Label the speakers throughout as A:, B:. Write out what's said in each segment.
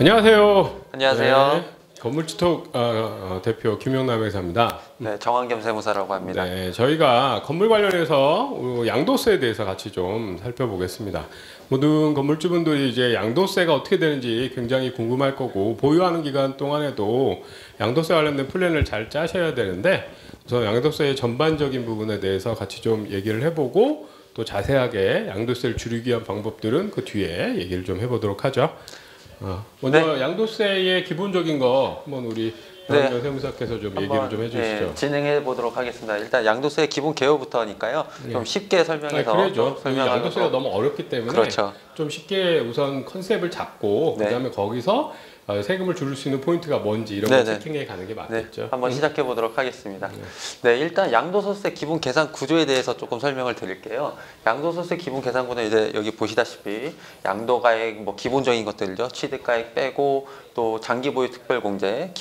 A: 안녕하세요.
B: 안녕하세요.
A: 네, 건물주택 대표 김용남 회사입니다.
B: 네, 정한겸 세무사라고 합니다.
A: 네, 저희가 건물 관련해서 양도세에 대해서 같이 좀 살펴보겠습니다. 모든 건물주분들이 이제 양도세가 어떻게 되는지 굉장히 궁금할 거고, 보유하는 기간 동안에도 양도세 관련된 플랜을 잘 짜셔야 되는데, 우선 양도세의 전반적인 부분에 대해서 같이 좀 얘기를 해보고, 또 자세하게 양도세를 줄이기 위한 방법들은 그 뒤에 얘기를 좀 해보도록 하죠. 먼저
B: 네.
A: 양도세의 기본적인 거 한번 우리 정한겸 세무사께서 좀 얘기를 좀 해주시죠.
B: 진행해 보도록 하겠습니다. 일단 양도세 기본 개요부터니까요. 좀 쉽게 설명해서
A: 그래죠.
B: 설명하는
A: 양도세가
B: 거.
A: 너무 어렵기 때문에
B: 그렇죠.
A: 좀 쉽게 우선 컨셉을 잡고
B: 네.
A: 그다음에 거기서 세금을 줄일 수 있는 포인트가 뭔지 이런 거 체킹해 가는 게 맞겠죠.
B: 네, 한번 시작해 보도록 하겠습니다. 네, 일단 양도소득세 기본 계산 구조에 대해서 조금 설명을 드릴게요. 양도소득세 기본 계산구는 이제 여기 보시다시피 양도가액 뭐 기본적인 것들죠. 취득가액 빼고 또 장기보유 특별공제,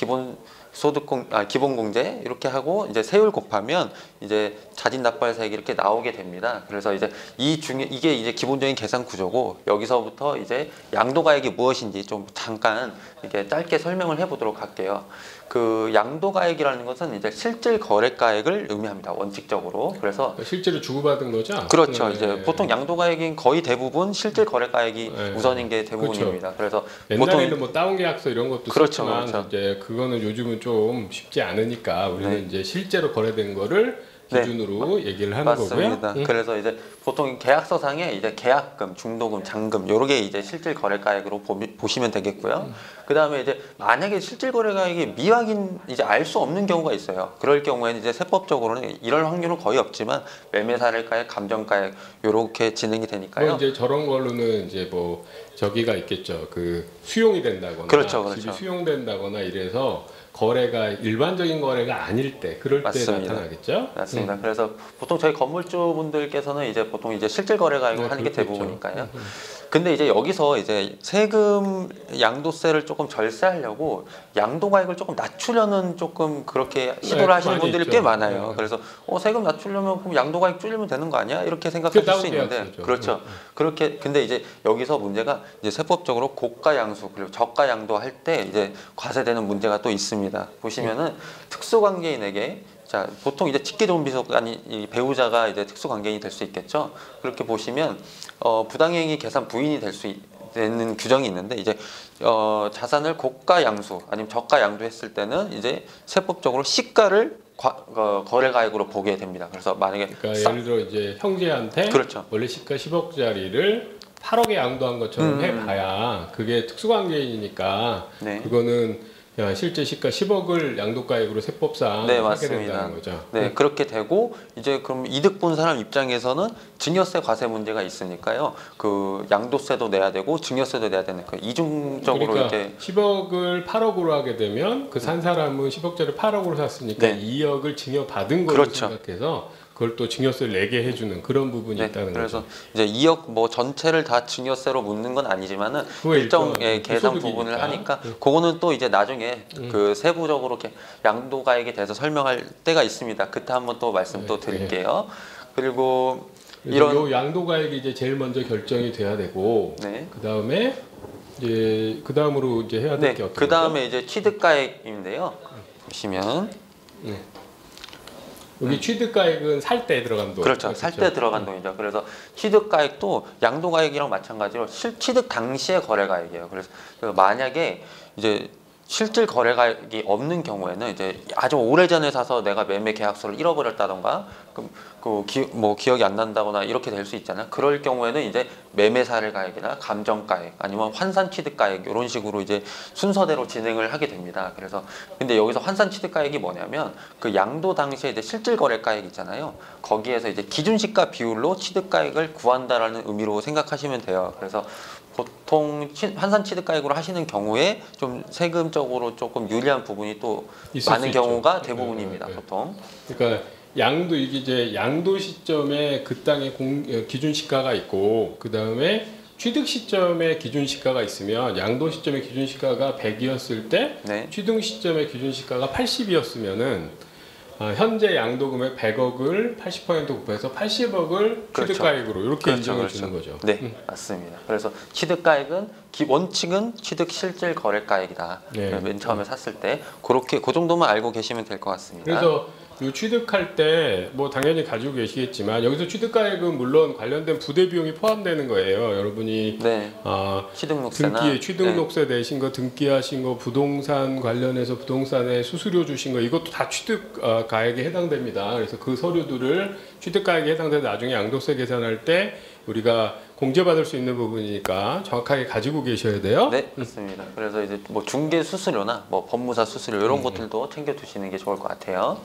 B: 기본공제 이렇게 하고 이제 세율 곱하면 이제 자진납부세액이 이렇게 나오게 됩니다. 그래서 이제 이게 이제 기본적인 계산 구조고, 여기서부터 이제 양도가액이 무엇인지 좀 잠깐 이렇게 짧게 설명을 해보도록 할게요. 그 양도가액이라는 것은 이제 실질 거래가액을 의미합니다. 원칙적으로. 그래서
A: 실제로 주고받은 거죠?
B: 그렇죠.
A: 네.
B: 이제 보통 양도가액인 거의 대부분 실질 거래가액이
A: 네.
B: 우선인 게 대부분입니다.
A: 그렇죠.
B: 그래서
A: 옛날에는
B: 보통
A: 뭐 다운계약서 이런 것도
B: 그렇죠,
A: 썼지만
B: 그렇죠.
A: 이제 그거는 요즘은 좀 쉽지 않으니까 우리는
B: 네.
A: 이제 실제로 거래된 거를 기준으로 얘기를 하는
B: 맞습니다.
A: 거고요.
B: 그래서 이제 보통 계약서상에 이제 계약금, 중도금, 잔금 요렇게 이제 실질 거래가액으로 보시면 되겠고요. 그 다음에 이제 만약에 실질 거래가액이 미확인 이제 알 수 없는 경우가 있어요. 그럴 경우에는 이제 세법적으로는 이럴 확률은 거의 없지만 매매사례가액, 감정가액 요렇게 진행이 되니까요.
A: 뭐 이제 저런 걸로는 이제 뭐 저기가 있겠죠. 그 수용이 된다거나
B: 그렇죠, 그렇죠.
A: 집이 수용된다거나 이래서 거래가 일반적인 거래가 아닐 때 그럴
B: 맞습니다.
A: 때 나타나겠죠.
B: 맞습니다. 그래서 보통 저희 건물주분들께서는 이제 보통 이제 실질 거래가액을 하는 게
A: 그렇겠죠.
B: 대부분이니까요. 근데 이제 여기서 이제 세금 양도세를 조금 절세하려고 양도가액을 조금 낮추려는 조금 그렇게 시도를 하시는
A: 많이
B: 분들이
A: 있죠.
B: 꽤 많아요.
A: 네.
B: 그래서 세금 낮추려면 그럼 양도가액 줄이면 되는 거 아니야? 이렇게 생각하실 수 있는데
A: 다운계약서죠.
B: 그렇죠. 그렇게 근데 이제 여기서 문제가 이제 세법적으로 고가 양수 그리고 저가 양도할 때 이제 과세되는 문제가 또 있습니다. 보시면은 특수관계인에게 자, 보통 이제 직계 좋은 비서관이 이 배우자가 이제 특수관계인이 될 수 있겠죠. 그렇게 보시면 부당행위 계산 부인이 될 수 있는 규정이 있는데 이제 자산을 고가 양수 아니면 저가 양도했을 때는 이제 세법적으로 시가를 거래가액으로 보게 됩니다. 그래서 만약에
A: 그러니까 예를 들어 이제 형제한테
B: 그렇죠.
A: 원래 시가 10억짜리를 8억에 양도한 것처럼 해봐야 그게 특수관계인이니까
B: 네.
A: 그거는 실제 시가 10억을 양도가액으로 세법상
B: 네,
A: 하게
B: 맞습니다.
A: 된다는 거죠.
B: 네, 그렇게 되고 이제 그럼 이득 본 사람 입장에서는 증여세 과세 문제가 있으니까요. 그 양도세도 내야 되고 증여세도 내야 되는 그 이중적으로
A: 그러니까
B: 이렇게
A: 10억을 8억으로 하게 되면 그 산 사람은 10억짜리 8억으로 샀으니까
B: 네.
A: 2억을 증여받은 거로
B: 그렇죠.
A: 생각해서 그걸 또 증여세를 내게 해주는 그런 부분이
B: 네,
A: 있다는
B: 그래서
A: 거죠.
B: 이제 2억 뭐 전체를 다 증여세로 묻는 건 아니지만은
A: 그거
B: 일정
A: 일정한
B: 계산
A: 소득이니까.
B: 부분을 하니까 그거는 또 이제 나중에 그 세부적으로 이렇게 양도가액에 대해서 설명할 때가 있습니다. 그때 한번 또 말씀 또 드릴게요. 그리고
A: 이런
B: 이런
A: 양도가액이 이제 제일 먼저 결정이 돼야 되고
B: 네.
A: 그 다음에 이제 그 다음으로 이제 해야 될 게 어떤
B: 그 다음에 이제 취득가액인데요. 보시면
A: 여기 취득가액은 살 때 들어간 돈.
B: 그렇죠. 살 때 들어간 돈이죠. 그래서 취득가액도 양도가액이랑 마찬가지로 취득 당시의 거래가액이에요. 그래서 만약에 이제 실질 거래가액이 없는 경우에는 이제 아주 오래전에 사서 내가 매매 계약서를 잃어버렸다던가 그럼 뭐 기억이 안 난다거나 이렇게 될 수 있잖아요. 그럴 경우에는 이제 매매사례가액이나 감정가액 아니면 환산취득가액 이런 식으로 이제 순서대로 진행을 하게 됩니다. 그래서 근데 여기서 환산취득가액이 뭐냐면 그 양도 당시에 이제 실질 거래가액 있잖아요. 거기에서 이제 기준시가 비율로 취득가액을 구한다라는 의미로 생각하시면 돼요. 그래서 보통 환산취득가액으로 하시는 경우에 좀 세금적으로 조금 유리한 부분이 또 많은 경우가 대부분입니다. 보통.
A: 그러니까 양도 이게 이제 양도 시점에 그 땅의 기준 시가가 있고 그 다음에 취득 시점에 기준 시가가 있으면 양도 시점의 기준 시가가 100이었을 때
B: 네.
A: 취득 시점의 기준 시가가 80이었으면은 현재 양도금액 100억을 80% 곱해서 80억을
B: 그렇죠.
A: 취득가액으로 이렇게
B: 그렇죠,
A: 인정을
B: 그렇죠.
A: 주는 거죠.
B: 네, 맞습니다. 그래서 취득가액은 원칙은 취득 실질 거래가액이다.
A: 네.
B: 맨 처음에 샀을 때 그렇게 그 정도만 알고 계시면 될 것 같습니다.
A: 그래서 이 취득할 때 뭐 당연히 가지고 계시겠지만 여기서 취득가액은 물론 관련된 부대 비용이 포함되는 거예요. 여러분이
B: 네, 취득록세나
A: 취득록세 내신 거, 등기하신 거, 부동산 관련해서 부동산에 수수료 주신 거 이것도 다 취득가액에 해당됩니다. 그래서 그 서류들을 취득가액에 해당돼서 나중에 양도세 계산할 때 우리가 공제받을 수 있는 부분이니까 정확하게 가지고 계셔야 돼요.
B: 네, 맞습니다. 그래서 이제 뭐 중개 수수료나 뭐 법무사 수수료 이런 것들도 챙겨 두시는 게 좋을 것 같아요.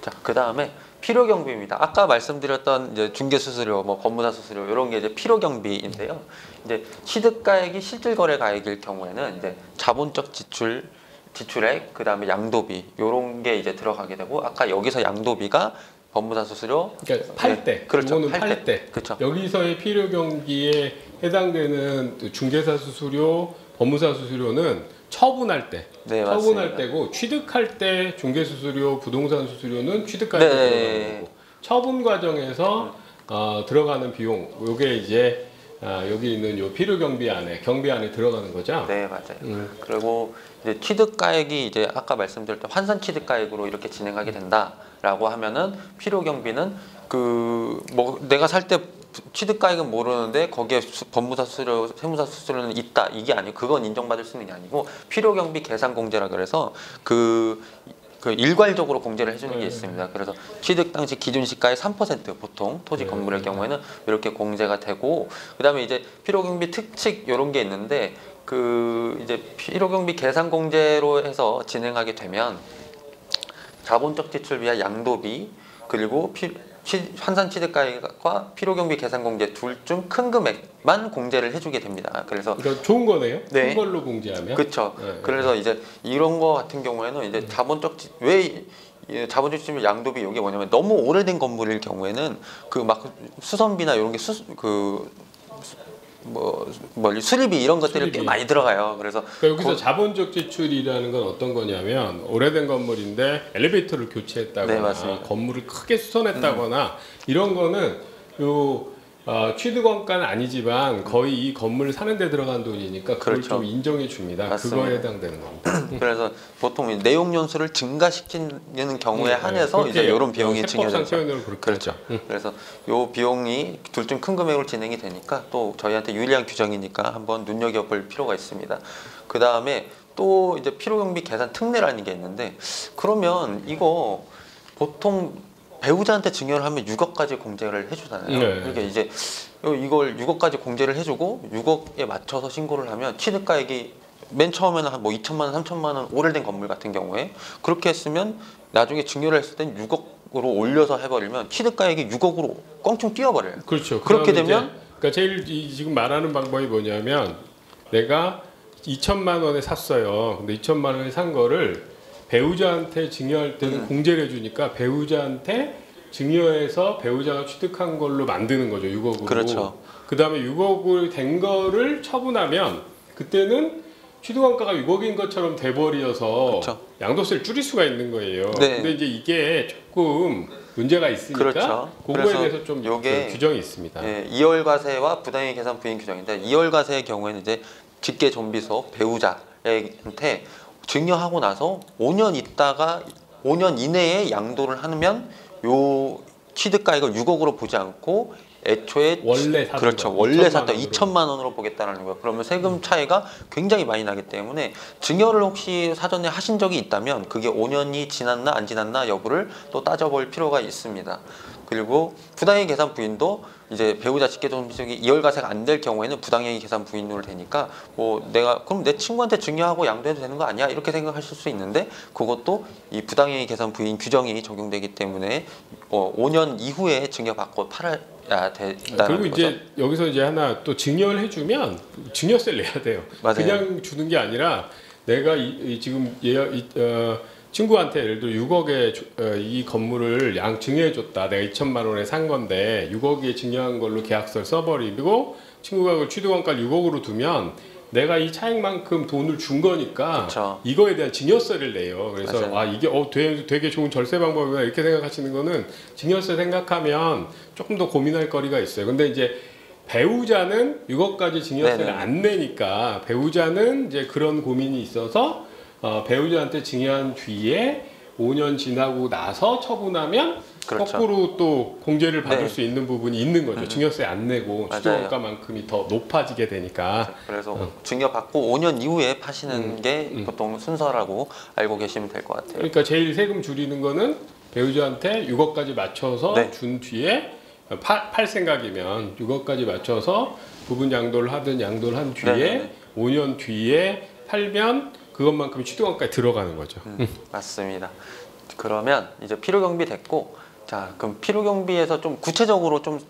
B: 자, 그 다음에 필요 경비입니다. 아까 말씀드렸던 이제 중개 수수료, 뭐 법무사 수수료 이런 게 이제 필요 경비인데요. 이제 취득가액이 실질 거래 가액일 경우에는 이제 자본적 지출액, 그 다음에 양도비 이런 게 이제 들어가게 되고 아까 여기서 양도비가 법무사 수수료,
A: 그러니까 팔 때,
B: 그렇죠.
A: 이거는 팔 때.
B: 그렇죠.
A: 여기서의 필요 경비에 해당되는 중개사 수수료, 법무사 수수료는 처분할 때,
B: 네,
A: 처분할
B: 맞습니다.
A: 때고 취득할 때 중개 수수료, 부동산 수수료는 취득가액에
B: 네.
A: 들어가는 거고 처분 과정에서 들어가는 비용, 요게 이제 여기 있는 요 필요 경비 안에 들어가는 거죠.
B: 네, 맞아요. 그리고 이제 취득가액이 이제 아까 말씀드렸던 환산 취득가액으로 이렇게 진행하게 된다라고 하면은 필요 경비는 그 뭐 내가 살 때 취득가액은 모르는데 거기에 법무사 수수료, 세무사 수수료는 있다 이게 아니고 그건 인정받을 수 있는 게 아니고 필요 경비 계산 공제라 그래서 그 일괄적으로 공제를 해주는 게 있습니다. 그래서 취득 당시 기준 시가의 3% 보통 토지 건물의 경우에는 이렇게 공제가 되고 그다음에 이제 필요경비 특칙 이런 게 있는데 그 이제 필요경비 계산 공제로 해서 진행하게 되면 자본적 지출 비하 양도비 그리고 환산 취득가액과 필요경비 계산 공제 둘 중 큰 금액만 공제를 해주게 됩니다. 그래서
A: 그러니까 좋은 거네요.
B: 네.
A: 큰 걸로 공제하면.
B: 그렇죠.
A: 네.
B: 그래서 이제 이런 거 같은 경우에는 이제 자본적 지출 양도비 이게 뭐냐면 너무 오래된 건물일 경우에는 그 막 수선비나 이런 게 수리비 이런 것들이 꽤 많이 들어가요. 그래서
A: 그러니까 여기서 자본적 지출이라는 건 어떤 거냐면 오래된 건물인데 엘리베이터를 교체했다거나
B: 네, 맞습니다.
A: 건물을 크게 수선했다거나 이런 거는 취득원가는 아니지만 거의 이 건물을 사는 데 들어간 돈이니까 그걸
B: 그렇죠.
A: 좀 인정해 줍니다.
B: 맞습니다.
A: 그거에 해당되는 겁니다.
B: 그래서 보통 내용 연수를 증가시키는 경우에 한해서
A: 그렇게
B: 이제 이런 비용이
A: 세법상
B: 증여되죠.
A: 표현으로 그렇게
B: 그렇죠.
A: 하죠.
B: 그래서 요 비용이 둘 중 큰 금액으로 진행이 되니까 또 저희한테 유리한 규정이니까 한번 눈여겨볼 필요가 있습니다. 그 다음에 또 이제 필요경비 계산 특례라는 게 있는데 그러면 이거 보통 배우자한테 증여를 하면 6억까지 공제를 해주잖아요.
A: 네.
B: 그러니까 이제 이걸 6억까지 공제를 해주고 6억에 맞춰서 신고를 하면 취득가액이 맨 처음에는 한 뭐 2천만 원, 3천만 원 오래된 건물 같은 경우에 그렇게 했으면 나중에 증여를 했을 땐 6억으로 올려서 해버리면 취득가액이 6억으로 껑충 뛰어버려요.
A: 그렇죠.
B: 그렇게
A: 그다음에
B: 되면
A: 이제, 그러니까 제일 지금 말하는 방법이 뭐냐면 내가 2천만 원에 샀어요. 근데 2천만 원에 산 거를 배우자한테 증여할 때는 공제를 해주니까 배우자한테 증여해서 배우자가 취득한 걸로 만드는 거죠. 6억으로.
B: 그렇죠.
A: 그 다음에 6억을 된 거를 처분하면 그때는 취득원가가 6억인 것처럼 돼버려서
B: 그렇죠.
A: 양도세를 줄일 수가 있는 거예요.
B: 네.
A: 근데 이제 이게 조금 문제가 있으니까
B: 그렇죠.
A: 그거에
B: 그래서
A: 대해서 좀
B: 요게
A: 규정이 있습니다.
B: 예, 2월 과세와 부당이익 계산 부인 규정인데 2월 과세의 경우에는 이제 직계 존비속 배우자한테 증여하고 나서 5년 있다가 5년 이내에 양도를 하면 요 취득가액을 6억으로 보지 않고 애초에
A: 원래 샀던
B: 그렇죠.
A: 거,
B: 원래
A: 2천만
B: 샀던
A: 원으로.
B: 2천만 원으로 보겠다는 거예요. 그러면 세금 차이가 굉장히 많이 나기 때문에 증여를 혹시 사전에 하신 적이 있다면 그게 5년이 지났나 안 지났나 여부를 또 따져볼 필요가 있습니다. 그리고 부당이익 계산 부인도 이제 배우자 직계존비속이 2월 과세가 안 될 경우에는 부당이익 계산 부인으로 되니까 뭐 내가 그럼 내 친구한테 증여하고 양도해도 되는 거 아니야? 이렇게 생각하실 수 있는데 그것도 이 부당이익 계산 부인 규정이 적용되기 때문에 5년 이후에 증여받고 팔아야 된다는
A: 그리고
B: 거죠.
A: 이제 여기서 이제 하나 또 증여를 해주면 증여세를 내야 돼요.
B: 맞아요.
A: 그냥 주는 게 아니라 내가 지금 친구한테 예를 들어 6억에 이 건물을 증여해줬다. 내가 2천만 원에 산 건데 6억에 증여한 걸로 계약서를 써버리고 친구가 그 취득원가를 6억으로 두면 내가 이 차익만큼 돈을 준 거니까
B: 그쵸.
A: 이거에 대한 증여세를 내요. 그래서
B: 맞아요.
A: 아 이게 되게 좋은 절세 방법이구나 이렇게 생각하시는 거는 증여세 생각하면 조금 더 고민할 거리가 있어요. 근데 이제 배우자는 이것까지 증여세를
B: 네네.
A: 안 내니까 배우자는 이제 그런 고민이 있어서 배우자한테 증여한 뒤에 5년 지나고 나서 처분하면
B: 그렇죠.
A: 거꾸로 또 공제를 받을
B: 네.
A: 수 있는 부분이 있는 거죠. 증여세 안 내고
B: 맞아요.
A: 추정원가만큼이 더 높아지게 되니까.
B: 그래서 증여받고 5년 이후에 파시는 게 보통 순서라고 알고 계시면 될 것 같아요.
A: 그러니까 제일 세금 줄이는 거는 배우자한테 6억까지 맞춰서
B: 네.
A: 준 뒤에 팔 생각이면 6억까지 맞춰서 부분 양도를 하든 양도를 한 뒤에
B: 네네네.
A: 5년 뒤에 팔면 그것만큼 취득원가에 들어가는 거죠.
B: 맞습니다. 그러면 이제 필요경비 됐고, 자 그럼 필요경비에서 좀 구체적으로 좀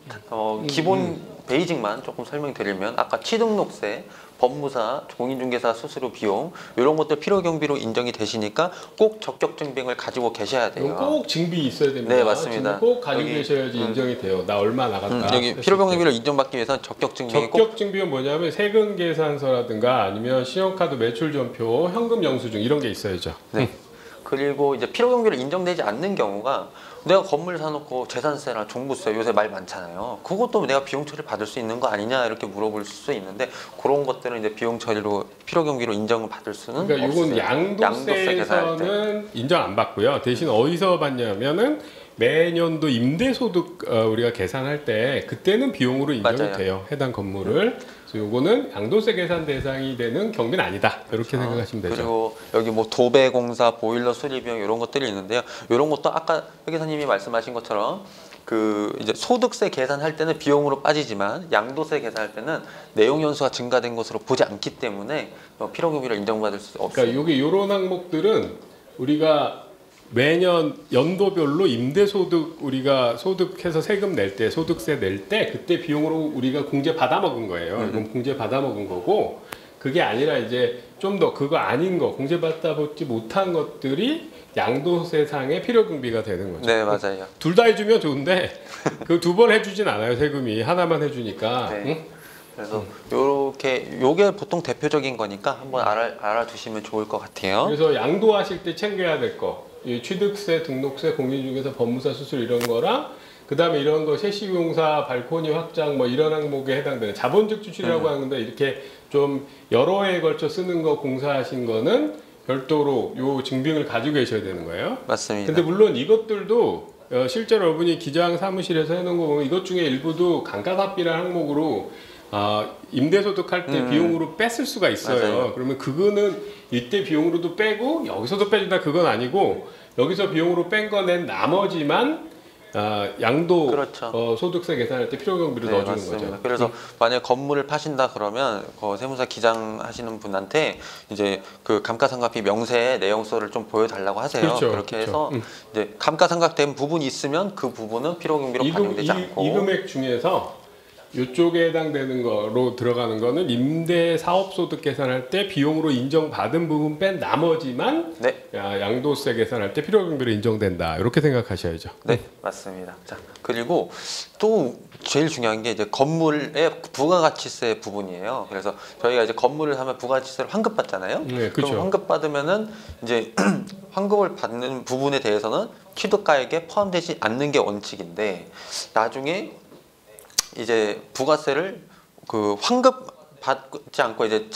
B: 기본 베이직만 조금 설명드리면, 아까 취등록세, 법무사, 공인중개사 수수료 비용 이런 것들 필요경비로 인정이 되시니까 꼭 적격증빙을 가지고 계셔야 돼요.
A: 이건 꼭 증비 있어야 됩니다.
B: 네, 맞습니다.
A: 증비 꼭 가지고
B: 여기,
A: 계셔야지 인정이 돼요. 나 얼마 나갔다.
B: 여기 필요경비를 인정받기 위해서는 적격증빙이 꼭.
A: 적격증비는 뭐냐면 세금 계산서라든가 아니면 신용카드 매출전표, 현금 영수증 이런 게 있어야죠.
B: 네. 그리고 이제 필요경비를 인정되지 않는 경우가, 내가 건물 사놓고 재산세나 종부세 요새 말 많잖아요. 그것도 내가 비용 처리 받을 수 있는 거 아니냐 이렇게 물어볼 수 있는데, 그런 것들은 이제 비용 처리로 필요경비로 인정을 받을 수는
A: 그러니까
B: 없어요.
A: 이건
B: 양도세 계산할 때.
A: 양도세에서는 인정 안 받고요. 대신 어디서 받냐면은 매년도 임대소득 우리가 계산할 때 그때는 비용으로 인정이
B: 맞아요.
A: 돼요. 해당 건물을. 그래서 요거는 양도세 계산 대상이 되는 경비는 아니다. 이렇게 생각하시면 되죠.
B: 그리고 여기 뭐 도배공사, 보일러 수리 비용 이런 것들이 있는데요. 이런 것도 아까 회계사님이 말씀하신 것처럼 그 이제 소득세 계산할 때는 비용으로 빠지지만 양도세 계산할 때는 내용 연수가 증가된 것으로 보지 않기 때문에 필요경비를 인정받을 수 없어요.
A: 그러니까 요게 요런 항목들은 우리가 매년 연도별로 임대소득 우리가 소득해서 세금 낼 때 소득세 낼 때 그때 비용으로 우리가 공제 받아 먹은 거예요. 이건 공제 받아 먹은 거고, 그게 아니라 이제 좀 더 그거 아닌 거 공제 받아 먹지 못한 것들이 양도세상의 필요경비가 되는 거죠.
B: 네, 맞아요.
A: 둘 다 해주면 좋은데 그 두 번 해주진 않아요. 세금이 하나만 해주니까.
B: 네.
A: 응?
B: 그래서 요게 보통 대표적인 거니까 한번 알아두시면 좋을 것 같아요.
A: 그래서 양도하실 때 챙겨야 될 거, 이 취득세, 등록세, 공인중개사, 법무사, 수수료 이런 거랑 그다음에 이런 거 세시공사, 발코니 확장 뭐 이런 항목에 해당되는 자본적 지출이라고 하는데, 이렇게 좀 여러 해에 걸쳐 쓰는 거 공사하신 거는 별도로 요 증빙을 가지고 계셔야 되는 거예요.
B: 맞습니다.
A: 근데 물론 이것들도 실제로 여러분이 기장 사무실에서 해놓은 거 보면 이것 중에 일부도 감가상각비라는 항목으로 임대소득 할 때 비용으로 뺐을 수가 있어요.
B: 맞아요.
A: 그러면 그거는 이때 비용으로도 빼고 여기서도 빼준다 그건 아니고, 여기서 비용으로 뺀 거 낸 나머지만 양도
B: 그렇죠.
A: 소득세 계산할 때 필요경비로
B: 네,
A: 넣어주는
B: 맞습니다.
A: 거죠.
B: 그래서 만약 건물을 파신다 그러면 그 세무사 기장 하시는 분한테 이제 그 감가상각비 명세의 내용서를 좀 보여달라고 하세요.
A: 그렇죠,
B: 그렇게
A: 그렇죠.
B: 해서 이제 감가상각된 부분이 있으면 그 부분은 필요경비로 반영되지 않고.
A: 이 금액 중에서 이쪽에 해당되는 거로 들어가는 거는 임대 사업소득 계산할 때 비용으로 인정받은 부분 뺀 나머지만
B: 네.
A: 양도세 계산할 때 필요경비로 인정된다. 이렇게 생각하셔야죠.
B: 네, 맞습니다. 자, 그리고 또 제일 중요한 게 이제 건물의 부가가치세 부분이에요. 그래서 저희가 이제 건물을 사면 부가가치세를 환급받잖아요.
A: 네, 그렇죠.
B: 그럼 환급받으면은 이제 환급을 받는 부분에 대해서는 취득가액에 포함되지 않는 게 원칙인데, 나중에 이제 부가세를 그 환급 받지 않고 이제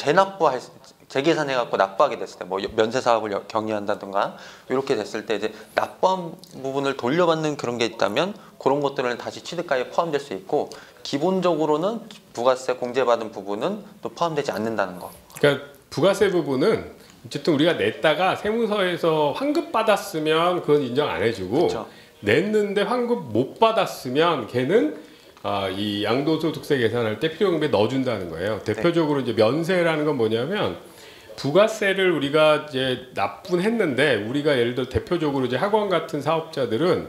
B: 재계산해 갖고 납부하게 됐을 때, 뭐 면세 사업을 경유한다든가 이렇게 됐을 때 이제 납부한 부분을 돌려받는 그런 게 있다면 그런 것들은 다시 취득가액에 포함될 수 있고, 기본적으로는 부가세 공제받은 부분은 또 포함되지 않는다는 거.
A: 그러니까 부가세 부분은 어쨌든 우리가 냈다가 세무서에서 환급 받았으면 그건 인정 안 해주고,
B: 그렇죠.
A: 냈는데 환급 못 받았으면 걔는 이 양도소득세 계산할 때 필요경비에 넣어준다는 거예요. 대표적으로 이제 면세라는 건 뭐냐면, 부가세를 우리가 이제 납분했는데, 우리가 예를 들어 대표적으로 이제 학원 같은 사업자들은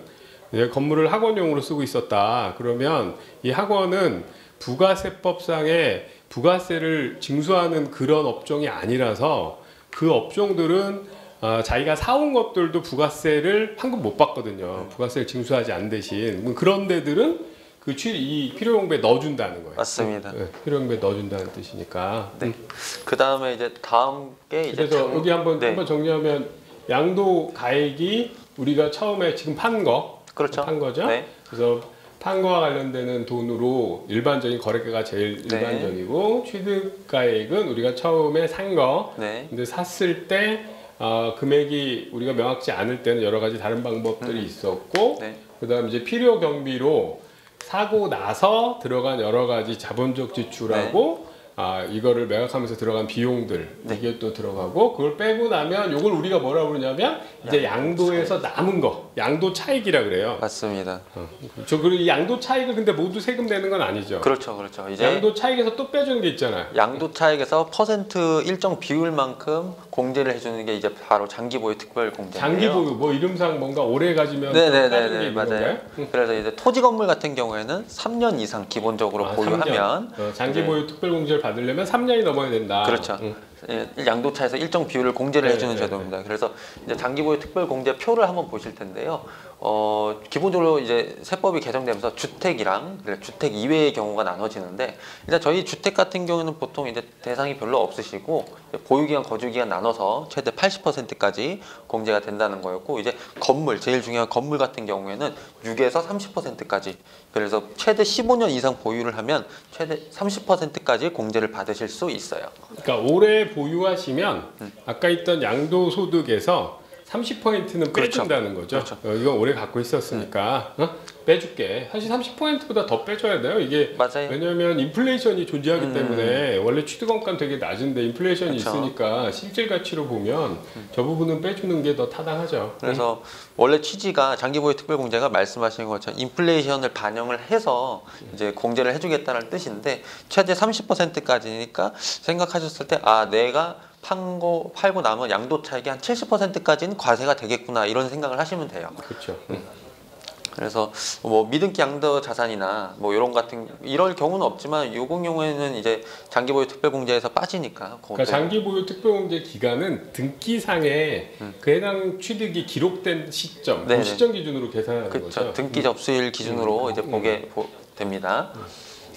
A: 이제 건물을 학원용으로 쓰고 있었다. 그러면 이 학원은 부가세법상에 부가세를 징수하는 그런 업종이 아니라서 그 업종들은 자기가 사온 것들도 부가세를 환급 못 받거든요. 부가세를 징수하지 않은 대신 그런 데들은 이 필요용부에 넣어준다는 거예요.
B: 맞습니다.
A: 네, 필요용부에 넣어준다는 뜻이니까.
B: 네. 그 다음에 이제 다음 게 이제
A: 그래서 여기 한번
B: 네.
A: 정리하면 양도 가액이 우리가 처음에 지금 판
B: 그렇죠.
A: 거죠.
B: 네.
A: 그래서 판 거와 관련되는 돈으로 일반적인 거래가가 제일
B: 네.
A: 일반적이고 취득가액은 우리가 처음에 산 거.
B: 네.
A: 근데 샀을 때 금액이 우리가 명확치 않을 때는 여러 가지 다른 방법들이 있었고,
B: 네.
A: 그다음 이제 필요 경비로 사고 나서 들어간 여러 가지 자본적 지출하고 이거를 매각하면서 들어간 비용들
B: 네.
A: 이게 또 들어가고, 그걸 빼고 나면 이걸 우리가 뭐라고 그러냐면 이제 양도에서 남은 거, 양도 차익이라 그래요.
B: 맞습니다.
A: 그리고 이 양도 차익을 근데 모두 세금 내는 건 아니죠.
B: 그렇죠, 그렇죠. 이제
A: 양도 차익에서 또 빼주는 게 있잖아요.
B: 양도 차익에서 퍼센트 일정 비율만큼 공제를 해주는 게 이제 바로 장기 보유 특별 공제예요.
A: 장기 보유 뭐 이름상 뭔가 오래 가지면
B: 네네네
A: 까는 게 있는
B: 맞아요.
A: 건가요?
B: 그래서 이제 토지 건물 같은 경우에는 3년 이상 기본적으로 보유하면
A: 3년. 장기
B: 이제
A: 보유 특별 공제를 받으려면 3년이 넘어야 된다.
B: 그렇죠. 양도차에서 일정 비율을 공제를
A: 네,
B: 해주는
A: 네,
B: 제도입니다. 그래서 이제 장기보유 특별 공제 표를 한번 보실 텐데요. 기본적으로 이제 세법이 개정되면서 주택이랑 주택 이외의 경우가 나눠지는데, 일단 저희 주택 같은 경우는 보통 이제 대상이 별로 없으시고 보유기간, 거주기간 나눠서 최대 80%까지 공제가 된다는 거였고, 이제 건물, 제일 중요한 건물 같은 경우에는 6에서 30%까지, 그래서 최대 15년 이상 보유를 하면 최대 30%까지 공제를 받으실 수 있어요.
A: 그러니까 오래 보유하시면 아까 있던 양도소득에서 30%는
B: 그렇죠.
A: 빼준다는 거죠.
B: 그렇죠.
A: 이거 오래 갖고 있었으니까 빼줄게. 사실 30%보다 더 빼줘야 돼요. 이게
B: 맞아요.
A: 왜냐하면 인플레이션이 존재하기 때문에 원래 취득원가는 되게 낮은데 인플레이션이
B: 그렇죠.
A: 있으니까 실질 가치로 보면 저 부분은 빼주는 게 더 타당하죠.
B: 그래서 원래 취지가 장기보유 특별공제가 말씀하신 것처럼 인플레이션을 반영을 해서 이제 공제를 해주겠다는 뜻인데, 최대 30%까지니까 생각하셨을 때 내가 팔고 남은 양도 차익이 한 70%까지는 과세가 되겠구나, 이런 생각을 하시면 돼요.
A: 그렇죠.
B: 그래서 뭐 미등기 양도 자산이나 뭐 이럴 경우는 없지만 요건 경우에는 이제 장기보유 특별공제에서 빠지니까.
A: 그러니까 장기보유 특별공제 기간은 등기상에 그 해당 취득이 기록된 시점, 그
B: 네네.
A: 시점 기준으로 계산하는
B: 그렇죠.
A: 거죠.
B: 등기 접수일 기준으로 이제 보게 됩니다.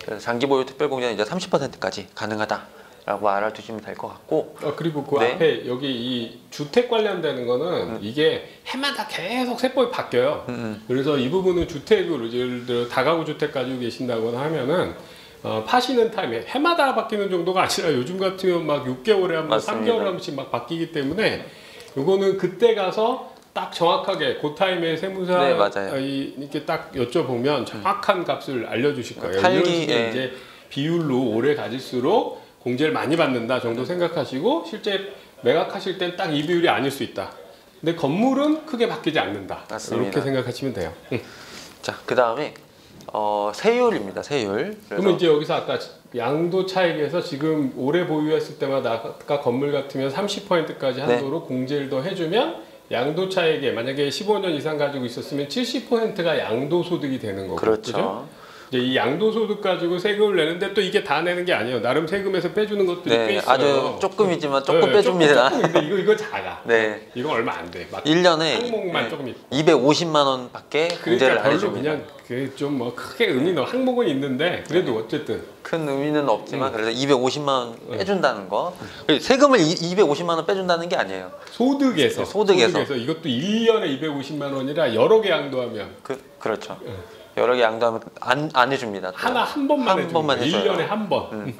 B: 그래서 장기보유 특별공제는 이제 30%까지 가능하다라고 알아두시면 될 것 같고.
A: 그리고 그
B: 네.
A: 앞에 여기 이 주택 관련되는 거는 이게 해마다 계속 세법이 바뀌어요. 그래서 이 부분은 주택을 예를 들어 다가구 주택 가지고 계신다거나 하면은 파시는 타임에 해마다 바뀌는 정도가 아니라 요즘 같으면 막 6개월에 한 번,
B: 맞습니다.
A: 3개월에 한 번씩 막 바뀌기 때문에 요거는 그때 가서 딱 정확하게 그 타임에 세무사
B: 네, 맞아요.
A: 이렇게 딱 여쭤보면 정확한 값을 알려주실 거예요.
B: 팔기,
A: 이런 식의
B: 예.
A: 이제 비율로 오래 가질수록 공제를 많이 받는다 정도 생각하시고, 실제 매각하실 땐 딱 이 비율이 아닐 수 있다. 근데 건물은 크게 바뀌지 않는다.
B: 맞습니다.
A: 이렇게 생각하시면 돼요.
B: 자, 그 다음에 세율입니다. 세율.
A: 그러면 이제 여기서 아까 양도 차익에서 지금 오래 보유했을 때마다 아까 건물 같으면 30%까지 한도로 공제를 더 해주면 양도 차익에 만약에 15년 이상 가지고 있었으면 70%가 양도 소득이 되는 거고.
B: 그렇죠.
A: 그죠? 이제 이 양도 소득 가지고 세금을 내는데 또 이게 다 내는 게 아니에요. 나름 세금에서 빼주는 것들이 꽤
B: 네,
A: 있어요.
B: 아주 조금이지만 조금
A: 네,
B: 빼줍니다.
A: 조금, 근데 이거 작아.
B: 네.
A: 이거 얼마 안 돼. 막
B: 1년에
A: 항목만 조금 있고.
B: 250만 원밖에 공제를
A: 그러니까
B: 안
A: 별로
B: 해줍니다.
A: 그냥 좀 뭐 크게 의미는 항목은 있는데 그래도 어쨌든
B: 큰 의미는 없지만 그래서 250만 원 빼준다는 거. 세금을 250만 원 빼준다는 게 아니에요.
A: 소득에서
B: 소득에서.
A: 이것도 1년에 250만 원이라 여러 개 양도하면
B: 그렇죠. 여러 개 양도하면 안 해줍니다. 또.
A: 하나 한 번만
B: 한 번만
A: 해줘요.
B: 해줘요.
A: 1년에 한 번.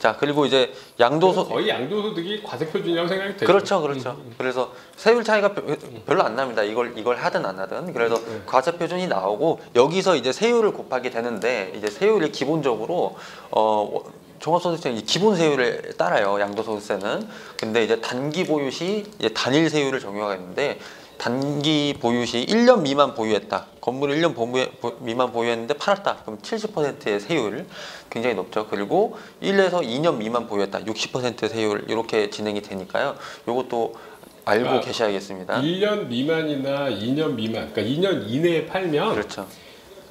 B: 자, 그리고 이제 양도소
A: 거의 양도소득이 과세표준이라고 생각이 되죠.
B: 그렇죠. 그래서 세율 차이가 별로 안 납니다. 이걸 하든 안 하든. 그래서 과세 표준이 나오고 여기서 이제 세율을 곱하게 되는데, 이제 세율이 기본적으로 종합소득세 기본 세율을 따라요. 양도소득세는. 근데 이제 단기 보유 시 이제 단일 세율을 적용하고 있는데, 단기 보유 시 1년 미만 보유했다. 건물을 1년 미만 보유했는데 팔았다. 그럼 70%의 세율, 굉장히 높죠. 그리고 1에서 2년 미만 보유했다. 60% 세율, 이렇게 진행이 되니까요. 이것도 알고 계셔야겠습니다.
A: 1년 미만이나 2년 미만, 그러니까 2년 이내에 팔면
B: 그렇죠.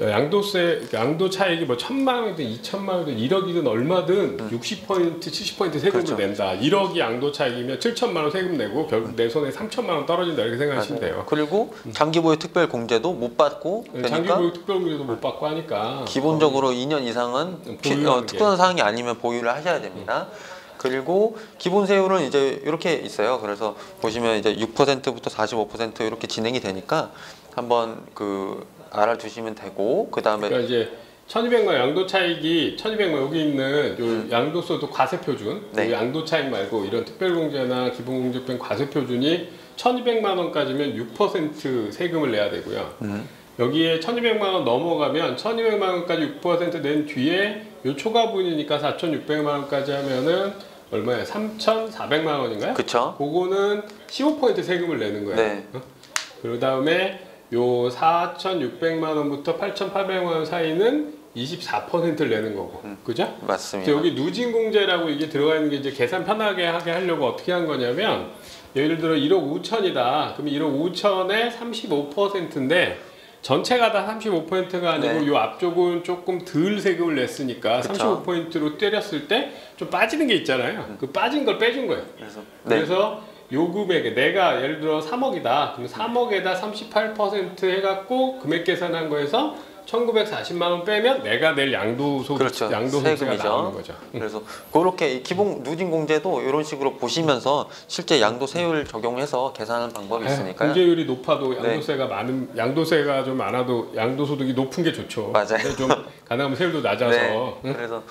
A: 양도 차익이 뭐 1,000만 원이든 2,000만 원이든 1억이든 얼마든 60% 70% 세금을
B: 그렇죠.
A: 낸다. 1억이 양도 차익이면 7천만 원 세금 내고 결국 내 손에 3천만 원 떨어진다 이렇게 생각하시면
B: 맞아요.
A: 돼요.
B: 그리고 장기보유 특별공제도 못 받고 되니까
A: 장기보유 특별공제도 못 받고 하니까
B: 기본적으로 2년 이상은
A: 보유하는
B: 특수한 사항이 아니면 보유를 하셔야 됩니다. 그리고 기본 세율은 이제 이렇게 있어요. 그래서 보시면 이제 6%부터 45% 이렇게 진행이 되니까 한번 알아두시면 되고 그 다음에
A: 그러니까 이제 1,200만 양도 차익이 1,200만 여기 있는 요 양도소득 과세 표준,
B: 네.
A: 요 양도 차익 말고 이런 특별공제나 기본공제 뺀 과세 표준이 1,200만 원까지면 6% 세금을 내야 되고요. 여기에 1,200만 원 넘어가면 1,200만 원까지 6%낸 뒤에 요 초과분이니까 4,600만 원까지 하면은 얼마야? 3,400만 원인가요?
B: 그쵸?
A: 그거는 15% 세금을 내는 거예요.
B: 네.
A: 그 다음에 요 4,600만 원부터 8,800만 원 사이는 24%를 내는 거고, 그죠?
B: 맞습니다.
A: 여기 누진공제라고 이게 들어가 있는 게 이제 계산 편하게 하게 하려고 어떻게 한 거냐면, 예를 들어 1억 5천이다. 그럼 1억 5천에 35%인데 전체가 다 35%가 아니고
B: 네.
A: 요 앞쪽은 조금 덜 세금을 냈으니까
B: 그쵸.
A: 35%로 때렸을 때 좀 빠지는 게 있잖아요. 그 빠진 걸 빼준 거예요. 그래서 요 금액에 내가 예를 들어 3억이다. 그럼 3억에다 38% 해갖고 금액 계산한 거에서 1,940만 원 빼면 내가 낼 양도소득,
B: 그렇죠.
A: 양도소득세가
B: 세금이죠.
A: 나오는 거죠.
B: 그래서 그렇게 기본 누진공제도 이런 식으로 보시면서 실제 양도세율 적용해서 계산하는 방법이 있으니까요.
A: 공제율이 높아도 양도세가 많은 양도세가 좀 많아도 양도소득이 높은 게 좋죠.
B: 맞아요.
A: 근데 좀 가능하면 세율도 낮아서
B: 네. 그래서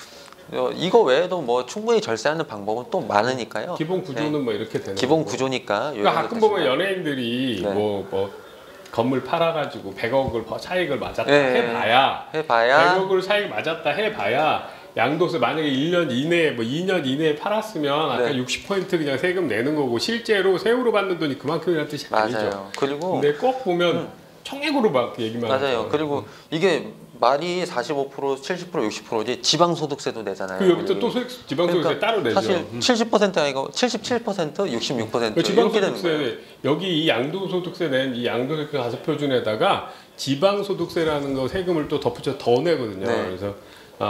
B: 이거 외에도 뭐 충분히 절세하는 방법은 또 많으니까요.
A: 기본 구조는 뭐 이렇게 되는
B: 기본
A: 거고.
B: 구조니까.
A: 그러니까 가끔 보면 연예인들이
B: 네.
A: 뭐 건물 팔아가지고 100억을 차익을 맞았다
B: 네.
A: 해봐야 100억을 차익 맞았다 해봐야 양도세 만약에 1년 이내에 뭐 2년 이내에 팔았으면 아까 60% 그냥 세금 내는 거고 실제로 세후로 받는 돈이 그만큼이라는 뜻이 아니죠.
B: 맞아요. 그리고
A: 근데 꼭 보면 청액으로 막 얘기만
B: 맞아요.
A: 하죠.
B: 그리고 이게 말이 45%, 70%, 60%지 지방소득세도 내잖아요.
A: 그 여기 또 지방소득세 따로 내죠.
B: 사실 70%가 아니고 77%, 66%
A: 그
B: 이렇게 되는 거예요.
A: 지방소득세 여기 이 양도소득세 낸 이 양도소득세 과세 표준에다가 지방소득세라는 거 세금을 또 덧붙여 더 내거든요.
B: 네.
A: 그래서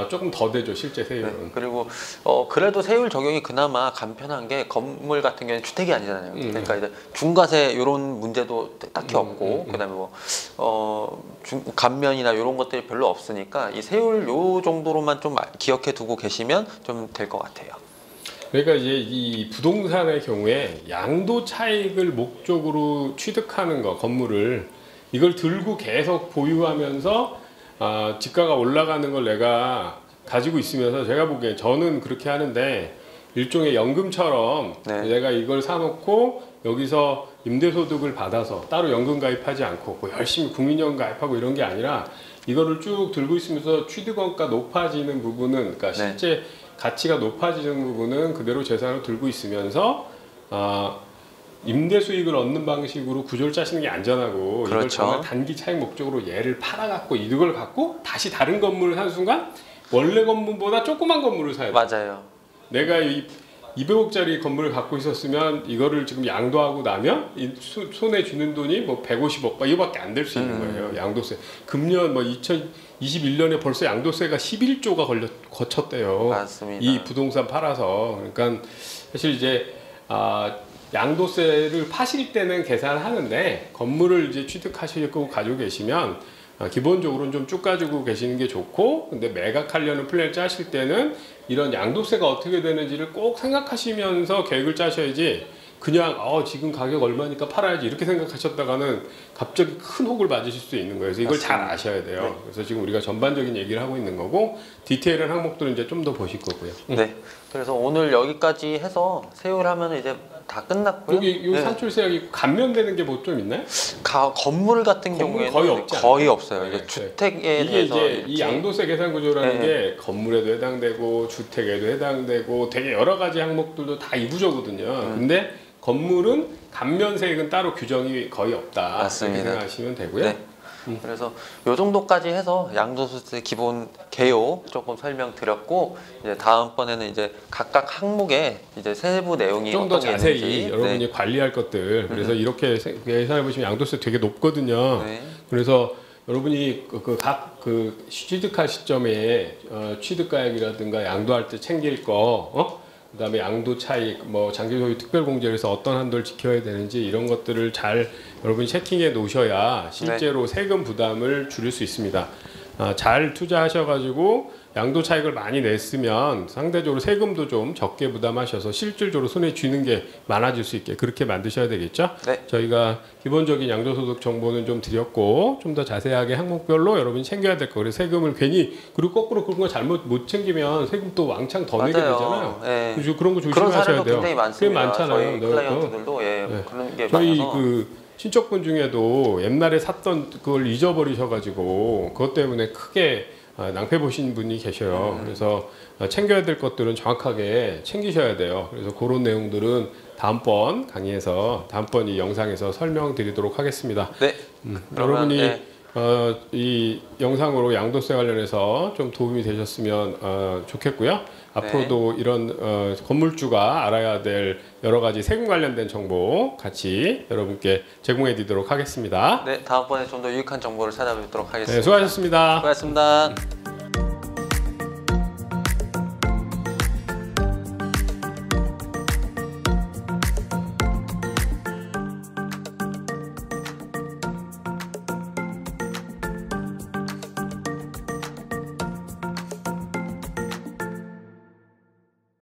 A: 조금 더 되죠 실제 세율은.
B: 네. 그리고 그래도 세율 적용이 그나마 간편한 게 건물 같은 경우는 주택이 아니잖아요. 그러니까 이제 중과세 이런 문제도 딱히 없고 그다음에 감면이나 이런 것들이 별로 없으니까 이 세율 요 정도로만 좀 기억해 두고 계시면 좀 될 것 같아요.
A: 그러니까 이제 이 부동산의 경우에 양도 차익을 목적으로 취득하는 거 건물을 이걸 들고 계속 보유하면서 집가가 올라가는 걸 내가 가지고 있으면서 제가 보기엔 저는 그렇게 하는데 일종의 연금처럼 내가 이걸 사놓고 여기서 임대소득을 받아서 따로 연금 가입하지 않고 뭐 열심히 국민연금 가입하고 이런 게 아니라 이거를 쭉 들고 있으면서 취득원가 높아지는 부분은 그러니까 실제 가치가 높아지는 부분은 그대로 재산으로 들고 있으면서 임대 수익을 얻는 방식으로 구조를 짜시는 게 안전하고 이걸 정말 단기 차익 목적으로 얘를 팔아갖고 이걸 갖고 다시 다른 건물을 산 순간 원래 건물보다 조그만 건물을 사야 돼.
B: 맞아요.
A: 내가 200억짜리 건물을 갖고 있었으면 이거를 지금 양도하고 나면 손에 쥐는 돈이 뭐 150억 이거밖에 안 될 수 있는 거예요. 양도세. 금년 뭐 2021년에 벌써 양도세가 11조가 거쳤대요.
B: 맞습니다.
A: 이 부동산 팔아서. 그러니까 사실 이제 양도세를 파실 때는 계산하는데 건물을 이제 취득하시고 가지고 계시면 기본적으로는 좀 쭉 가지고 계시는 게 좋고 근데 매각하려는 플랜을 짜실 때는 이런 양도세가 어떻게 되는지를 꼭 생각하시면서 계획을 짜셔야지 그냥 지금 가격 얼마니까 팔아야지 이렇게 생각하셨다가는 갑자기 큰 혹을 맞으실 수 있는 거예요. 그래서 이걸 잘 아셔야 돼요. 그래서 지금 우리가 전반적인 얘기를 하고 있는 거고 디테일한 항목들은 이제 좀 더 보실 거고요.
B: 네. 그래서 오늘 여기까지 해서 세율 하면 이제 다 끝났고요.
A: 여기 산출세액이 감면되는 게 뭐 좀 있나요?
B: 건물 같은 경우에는
A: 거의
B: 없어요. 이제 주택에
A: 이게
B: 대해서
A: 이제 이 양도세 계산 구조라는 게 건물에도 해당되고 주택에도 해당되고 되게 여러 가지 항목들도 다 이 구조거든요. 근데 건물은 감면세액은 따로 규정이 거의 없다.
B: 맞습니다.
A: 이렇게 생각하시면 되고요.
B: 네. 그래서 요 정도까지 해서 양도소득세 기본 개요 조금 설명드렸고 이제 다음번에는 이제 각각 항목에 이제 세부 내용이
A: 좀 더
B: 어떤 게
A: 자세히
B: 있는지,
A: 여러분이 관리할 것들 그래서 이렇게 계산해 보시면 양도세 되게 높거든요. 그래서 여러분이 각 그 취득할 시점에 취득가액이라든가 양도할 때 챙길 거, 그다음에 양도 차익, 뭐 장기 소유 특별 공제에서 어떤 한도를 지켜야 되는지 이런 것들을 잘 여러분이 체킹해 놓으셔야 실제로 세금 부담을 줄일 수 있습니다. 잘 투자하셔가지고 양도 차익을 많이 냈으면 상대적으로 세금도 좀 적게 부담하셔서 실질적으로 손에 쥐는 게 많아질 수 있게 그렇게 만드셔야 되겠죠.
B: 네.
A: 저희가 기본적인 양도소득 정보는 좀 드렸고 좀 더 자세하게 항목별로 여러분이 챙겨야 될 거. 그래서 세금을 괜히 그리고 거꾸로 그런 거 잘못 못 챙기면 세금 또 왕창 더 내게 되잖아요.
B: 예.
A: 그래서 그런 거
B: 그런
A: 조심하셔야
B: 사례도
A: 돼요.
B: 굉장히 많습니다.
A: 꽤 많잖아요.
B: 저희 클라이언트들도
A: 네.
B: 그런 게
A: 저희
B: 많아서
A: 그 친척분 중에도 옛날에 샀던 그걸 잊어버리셔가지고 그것 때문에 크게 낭패 보신 분이 계셔요. 그래서 챙겨야 될 것들은 정확하게 챙기셔야 돼요. 그래서 그런 내용들은 다음번 강의에서 다음번 이 영상에서 설명드리도록 하겠습니다.
B: 네.
A: 여러분이
B: 네.
A: 이 영상으로 양도세 관련해서 좀 도움이 되셨으면 좋겠고요. 앞으로도 이런 건물주가 알아야 될 여러 가지 세금 관련된 정보 같이 여러분께 제공해 드리도록 하겠습니다.
B: 네, 다음번에 좀 더 유익한 정보를 찾아뵙도록 하겠습니다.
A: 네, 수고하셨습니다.
B: 수고하셨습니다.